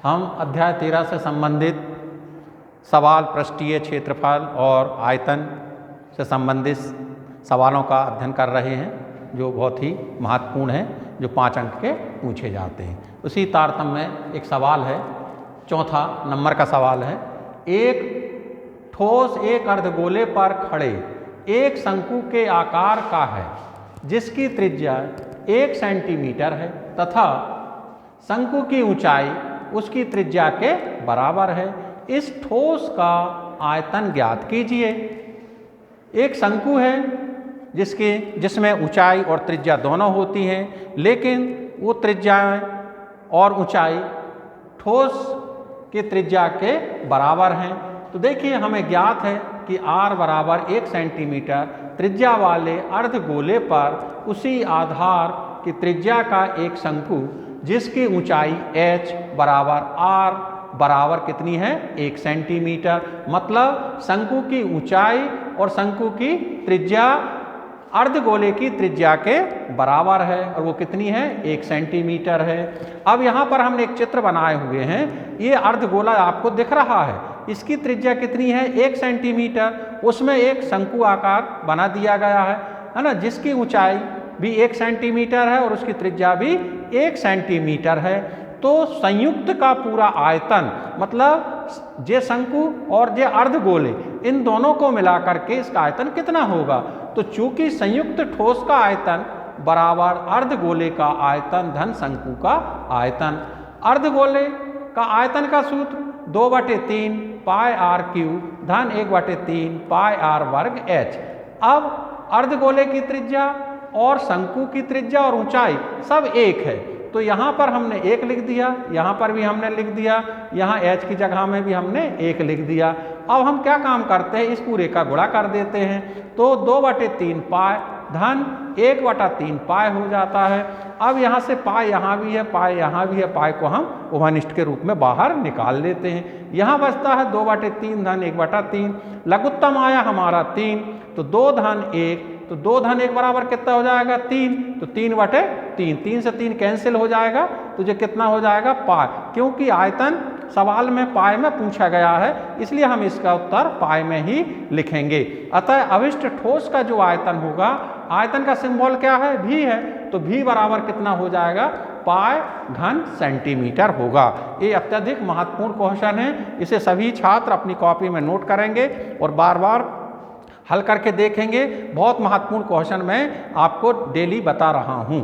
हम अध्याय 13 से संबंधित सवाल पृष्ठीय क्षेत्रफल और आयतन से संबंधित सवालों का अध्ययन कर रहे हैं, जो बहुत ही महत्वपूर्ण है, जो 5 अंक के पूछे जाते हैं। उसी तारतम्य में एक सवाल है, चौथा नंबर का सवाल है। एक ठोस एक अर्धगोले पर खड़े एक शंकु के आकार का है जिसकी त्रिज्या 1 सेंटीमीटर है तथा शंकु की ऊंचाई उसकी त्रिज्या के बराबर है। इस ठोस का आयतन ज्ञात कीजिए। एक शंकु है जिसमें ऊंचाई और त्रिज्या दोनों होती हैं, लेकिन वो त्रिज्या और ऊंचाई ठोस के त्रिज्या के बराबर हैं। तो देखिए, हमें ज्ञात है कि r बराबर 1 सेंटीमीटर त्रिज्या वाले अर्धगोले पर उसी आधार की त्रिज्या का एक शंकु जिसकी ऊंचाई h बराबर r बराबर कितनी है, 1 सेंटीमीटर। मतलब शंकु की ऊंचाई और शंकु की त्रिज्या अर्धगोले की त्रिज्या के बराबर है, और वो कितनी है, 1 सेंटीमीटर है। अब यहाँ पर हमने एक चित्र बनाए हुए हैं। ये अर्धगोला आपको दिख रहा है, इसकी त्रिज्या कितनी है, 1 सेंटीमीटर। उसमें एक शंकु आकार बना दिया गया है ना, जिसकी ऊंचाई भी 1 सेंटीमीटर है और उसकी त्रिज्या भी 1 सेंटीमीटर है। तो संयुक्त का पूरा आयतन, मतलब जे शंकु और जे अर्धगोले, इन दोनों को मिलाकर के इसका आयतन कितना होगा। तो चूंकि संयुक्त ठोस का आयतन बराबर अर्धगोले का आयतन धन शंकु का आयतन। अर्धगोले का आयतन का सूत्र 2/3 पाई r क्यूब धन 1/3 पाई r वर्ग h। अब अर्धगोले की त्रिज्या और शंकु की त्रिज्या और ऊंचाई सब एक है, तो यहाँ पर हमने 1 लिख दिया, यहाँ पर भी हमने लिख दिया, यहाँ h की जगह में भी हमने 1 लिख दिया। अब हम क्या काम करते हैं, इस पूरे का गुणा कर देते हैं, तो 2/3 पाई धन 1/3 पाई हो जाता है। अब यहाँ से पाई यहाँ भी है, पाई यहाँ भी है, पाई को हम उभयनिष्ठ के रूप में बाहर निकाल लेते हैं। यहाँ बचता है 2/3 धन 1/3, लघुत्तम आया हमारा 3, तो 2 धन 1, तो 2 धन 1 बराबर कितना हो जाएगा, 3, तो 3/3, 3 से 3 कैंसिल हो जाएगा, तो ये कितना हो जाएगा, पाई। क्योंकि आयतन सवाल में पाई में पूछा गया है, इसलिए हम इसका उत्तर पाई में ही लिखेंगे। अतः अविष्ट ठोस का जो आयतन होगा, आयतन का सिंबल क्या है, भी है, तो भी बराबर कितना हो जाएगा, पाई घन सेंटीमीटर होगा। ये अत्यधिक महत्वपूर्ण क्वेश्चन है, इसे सभी छात्र अपनी कॉपी में नोट करेंगे और बार बार हल करके देखेंगे। बहुत महत्वपूर्ण क्वेश्चन मैं आपको डेली बता रहा हूँ।